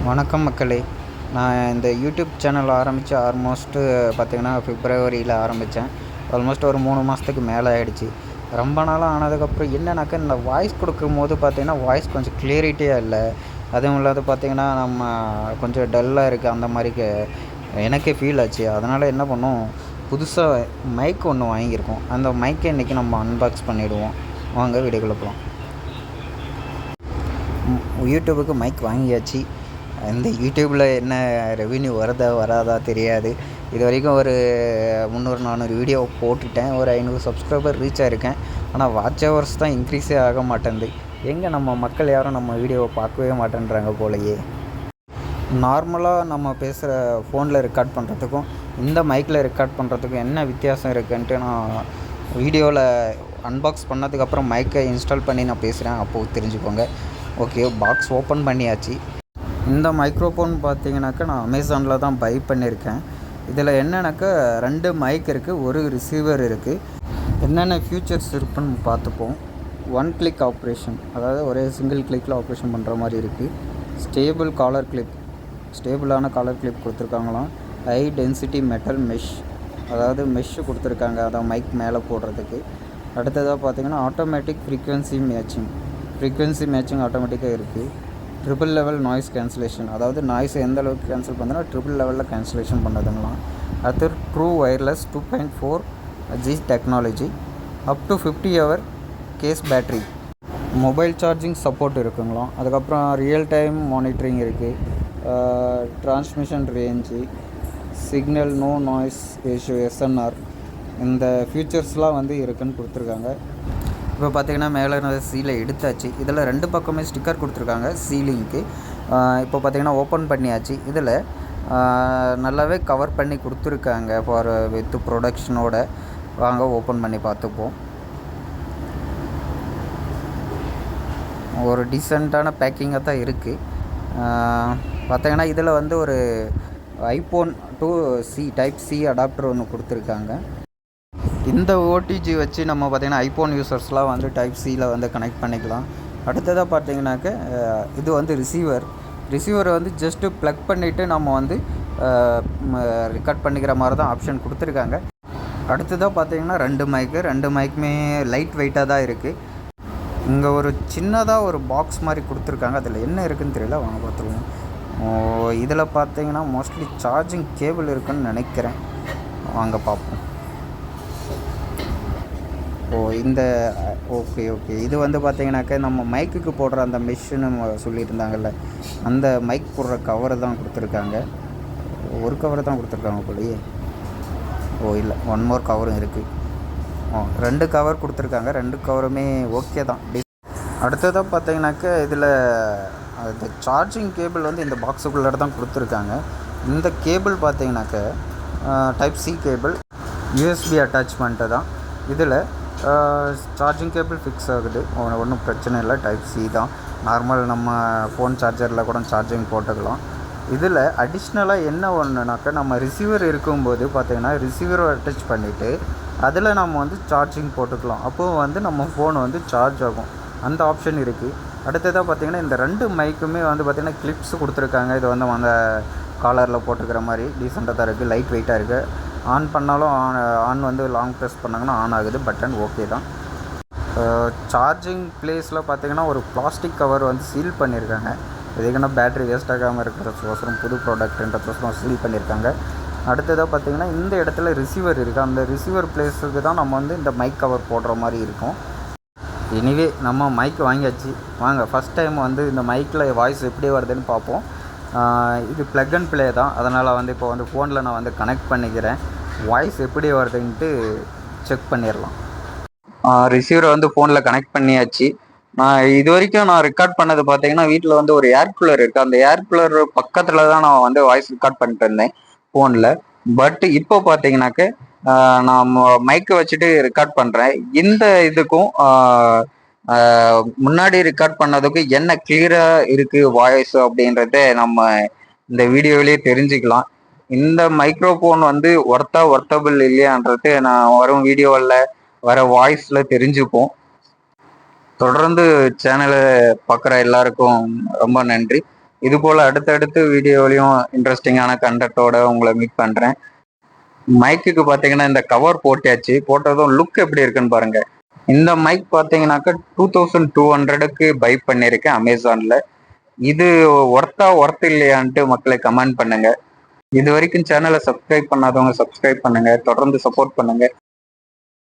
வணக்கம் மக்களே. நான் இந்த யூடியூப் சேனல் ஆரம்பித்து ஆல்மோஸ்ட்டு பார்த்திங்கன்னா பிப்ரவரியில் ஆரம்பித்தேன். ஆல்மோஸ்ட் ஒரு 3 மாதத்துக்கு மேலே ஆகிடுச்சு. ரொம்ப நாளாக ஆனதுக்கப்புறம் என்னன்னாக்கா, இந்த வாய்ஸ் கொடுக்கும்போது பார்த்திங்கன்னா வாய்ஸ் கொஞ்சம் கிளியரிட்டியாக இல்லை. அதுவும் இல்லாத பார்த்திங்கன்னா நம்ம கொஞ்சம் டல்லாக இருக்குது, அந்த மாதிரி எனக்கே ஃபீல் ஆச்சு. அதனால் என்ன பண்ணோம், புதுசாக மைக் ஒன்று வாங்கியிருக்கோம். அந்த மைக்கை இன்றைக்கி நம்ம அன்பாக்ஸ் பண்ணிவிடுவோம். வாங்க வீடியோக்குள்ளே போகலாம். யூடியூபுக்கு மைக் வாங்கியாச்சு. இந்த யூடியூப்பில் என்ன ரெவென்யூ வருதா வராதா தெரியாது. இது வரைக்கும் ஒரு 300-400 வீடியோ போட்டுட்டேன். ஒரு 500 சப்ஸ்கிரைபர் ரீச் ஆகிருக்கேன். ஆனால் வாட்ச் ஹவர்ஸ் தான் இன்க்ரீஸே ஆக மாட்டேங்குது. எங்கே நம்ம மக்கள் யாரும் நம்ம வீடியோவை பார்க்கவே மாட்டேன்றாங்க போலயே. நார்மலாக நம்ம பேசுகிற ஃபோனில் ரெக்கார்ட் பண்ணுறதுக்கும் இந்த மைக்கில் ரெக்கார்ட் பண்ணுறதுக்கும் என்ன வித்தியாசம் இருக்குன்ட்டு நான் வீடியோவில் அன்பாக்ஸ் பண்ணதுக்கப்புறம் மைக்கை இன்ஸ்டால் பண்ணி நான் பேசுகிறேன், அப்போது தெரிஞ்சுக்கோங்க. ஓகே, பாக்ஸ் ஓப்பன் பண்ணியாச்சு. இந்த மைக்ரோஃபோன் பார்த்தீங்கன்னாக்கா நான் அமேசானில் தான் பை பண்ணியிருக்கேன். இதில் என்னென்னாக்கா 2 மைக் இருக்குது, ஒரு ரிசீவர் இருக்குது. என்னென்ன ஃபியூச்சர்ஸ் இருக்குன்னு பார்த்துப்போம். 1 கிளிக் ஆப்ரேஷன், அதாவது ஒரே சிங்கிள் கிளிக்கில் ஆப்ரேஷன் பண்ணுற மாதிரி இருக்குது. ஸ்டேபிள் காலர் கிளிப், ஸ்டேபிளான காலர் கிளிப் கொடுத்துருக்காங்களாம். ஹை டென்சிட்டி மெட்டல் மெஷ், அதாவது மெஷ்ஷு கொடுத்துருக்காங்க, அதான் மைக் மேலே போடுறதுக்கு. அடுத்ததாக பார்த்தீங்கன்னா ஆட்டோமேட்டிக் ஃப்ரீக்வன்சி மேட்சிங் ஆட்டோமேட்டிக்காக இருக்குது. ட்ரிபிள் லெவல் நாய்ஸ் கேன்சலேஷன், அதாவது நாய்ஸை எந்த அளவுக்கு கேன்சல் பண்ணுறதுனா ட்ரிபிள் லெவலில் கேன்சலேஷன் பண்ணதுங்களாம். அடுத்து true wireless 2.4G technology, up to 50 hour case battery, mobile charging support இருக்குங்களாம். அதுக்கப்புறம் ரியல் டைம் மானிட்டரிங் இருக்குது. Transmission range, signal no noise ratio SNR, இந்த ஃபியூச்சர்ஸ்லாம் வந்து இருக்குதுன்னு கொடுத்துருக்காங்க. இப்போ பார்த்திங்கன்னா மேலே சீலை எடுத்தாச்சு. இதில் 2 பக்கமே ஸ்டிக்கர் கொடுத்துருக்காங்க சீலிங்க்கு. இப்போ பார்த்திங்கன்னா ஓப்பன் பண்ணியாச்சு. இதில் நல்லாவே கவர் பண்ணி கொடுத்துருக்காங்க ஃபார் வித் ப்ரொடக்ஷனோட. வாங்க ஓப்பன் பண்ணி பார்த்துப்போம். ஒரு டீசெண்டான பேக்கிங்காக தான் இருக்குது. பார்த்திங்கன்னா இதில் வந்து ஒரு iPhone to type C adapter ஒன்று கொடுத்துருக்காங்க. இந்த ஓடிஜி வச்சு நம்ம பார்த்திங்கன்னா ஐஃபோன் யூசர்ஸ்லாம் வந்து டைப் சியில் வந்து கனெக்ட் பண்ணிக்கலாம். அடுத்ததாக பார்த்திங்கனாக்க இது வந்து ரிசீவர் வந்து ஜஸ்ட்டு ப்ளக் பண்ணிவிட்டு நம்ம வந்து ரெக்கார்ட் பண்ணிக்கிற மாதிரி தான் ஆப்ஷன் கொடுத்துருக்காங்க. அடுத்ததாக பார்த்திங்கன்னா 2 மைக்குமே லைட் வெயிட்டாக தான் இருக்குது. இங்கே ஒரு சின்னதாக ஒரு பாக்ஸ் மாதிரி கொடுத்துருக்காங்க. அதில் என்ன இருக்குதுன்னு தெரியல, வாங்க பார்த்துருவோம். இதில் பார்த்திங்கன்னா மோஸ்ட்லி சார்ஜிங் கேபிள் இருக்குதுன்னு நினைக்கிறேன். வாங்க பார்ப்போம். இந்த ஓகே இது வந்து பார்த்திங்கனாக்கா நம்ம மைக்குக்கு போடுற அந்த மெஷ்ஷுன்னு சொல்லியிருந்தாங்கல்ல, அந்த மைக் போடுற கவர் தான் கொடுத்துருக்காங்க. ஒரு கவர் தான் கொடுத்துருக்காங்க போலயே. இல்லை, 1 மோர் கவரும் இருக்குது. 2 கவர் கொடுத்துருக்காங்க. 2 கவருமே ஓகே தான். அடுத்ததாக பார்த்திங்கனாக்கா இதில் அந்த சார்ஜிங் கேபிள் வந்து இந்த பாக்ஸுக்குள்ளே தான் கொடுத்துருக்காங்க. இந்த கேபிள் பார்த்திங்கனாக்கா type C cable, USB attachment தான். இதில் சார்ஜிங் கேபிள் ஃபிக்ஸ் ஆகுது, ஒன்றும் பிரச்சனை இல்லை. டைப் சி தான், நார்மல் நம்ம ஃபோன் சார்ஜரில் கூட சார்ஜிங் போட்டுக்கலாம். இதில் அடிஷ்னலாக என்ன ஒன்றுனாக்கா, நம்ம ரிசீவர் இருக்கும்போது பார்த்திங்கன்னா ரிசீவரை அட்டாச் பண்ணிவிட்டு அதில் நம்ம வந்து சார்ஜிங் போட்டுக்கலாம். அப்போது வந்து நம்ம ஃபோன் வந்து சார்ஜ் ஆகும், அந்த ஆப்ஷன் இருக்குது. அடுத்ததாக பார்த்திங்கன்னா இந்த 2 மைக்குமே வந்து பார்த்திங்கன்னா கிளிப்ஸ் கொடுத்துருக்காங்க. இது வந்து அந்த காலரில் போட்டுக்கிற மாதிரி டீசெண்டாக தான் இருக்குது, லைட் வெயிட்டாக இருக்குது. ஆன் பண்ணாலும் ஆன் வந்து லாங் ப்ரெஸ் பண்ணாங்கன்னா ஆன் ஆகுது, பட்டன் ஓகே தான். சார்ஜிங் பிளேஸில் பார்த்திங்கன்னா ஒரு பிளாஸ்டிக் கவர் வந்து சீல் பண்ணியிருக்காங்க. எதுக்குன்னா பேட்ரி வேஸ்ட் ஆகாமல் இருக்கிறதுக்கோசரம், புது ப்ராடக்ட்ன்றதுக்கோசரம் சீல் பண்ணியிருக்காங்க. அடுத்ததாக பார்த்திங்கன்னா இந்த இடத்துல ரிசீவர் இருக்குது. அந்த ரிசீவர் பிளேஸுக்கு தான் நம்ம வந்து இந்த மைக் கவர் போடுற மாதிரி இருக்கும். எனிவே நம்ம மைக் வாங்கியாச்சு. வாங்க ஃபஸ்ட் டைம் வந்து இந்த மைக்கில் வாய்ஸ் எப்படி வருதுன்னு பார்ப்போம். இது ப்ளக் அண்ட் ப்ளே தான், அதனால் வந்து இப்போ வந்து ஃபோனில் நான் வந்து கனெக்ட் பண்ணிக்கிறேன். வாய்ஸ் எப்படி வருதுன்ட்டு செக் பண்ணிடலாம். ரிசீவரை வந்து ஃபோனில் கனெக்ட் பண்ணியாச்சு. இது வரைக்கும் நான் ரெக்கார்ட் பண்ணது பார்த்தீங்கன்னா வீட்டில் வந்து ஒரு ஏர் கூலர் இருக்குது. அந்த ஏர் கூலர் பக்கத்தில் தான் நான் வந்து வாய்ஸ் ரெக்கார்ட் பண்ணிட்டு இருந்தேன் ஃபோனில். பட் இப்போ பார்த்தீங்கன்னாக்க நான் மைக்கை வச்சுட்டு ரெக்கார்ட் பண்ணுறேன். இந்த இதுக்கும் முன்னாடி ரெக்கார்ட் பண்ணதுக்கும் என்ன கிளியராக இருக்குது வாய்ஸ் அப்படின்றத நம்ம இந்த வீடியோவிலேயே தெரிஞ்சுக்கலாம். இந்த மைக்ரோஃபோன் வந்து ஒர்த்தபிள் இல்லையான்றது நான் வரும் வீடியோவில் வர வாய்ஸில் தெரிஞ்சுப்போம். தொடர்ந்து சேனலை பார்க்குற எல்லாருக்கும் ரொம்ப நன்றி. இது போல் அடுத்தடுத்து வீடியோலையும் இன்ட்ரெஸ்டிங்கான கண்டென்ட்டோட உங்களை மீட் பண்ணுறேன். மைக்குக்கு பார்த்தீங்கன்னா இந்த கவர் போட்டாச்சு. போட்டதும் லுக் எப்படி இருக்குன்னு பாருங்க. இந்த மைக் பார்த்தீங்கன்னாக்கா 2200க்கு பை பண்ணியிருக்கேன் அமேசானில். இது ஒர்த் இல்லையான்ட்டு மக்களை கமெண்ட் பண்ணுங்க. இது வரைக்கும் சேனலை சப்ஸ்கிரைப் பண்ணாதவங்க சப்ஸ்கிரைப் பண்ணுங்க. தொடர்ந்து சப்போர்ட் பண்ணுங்க.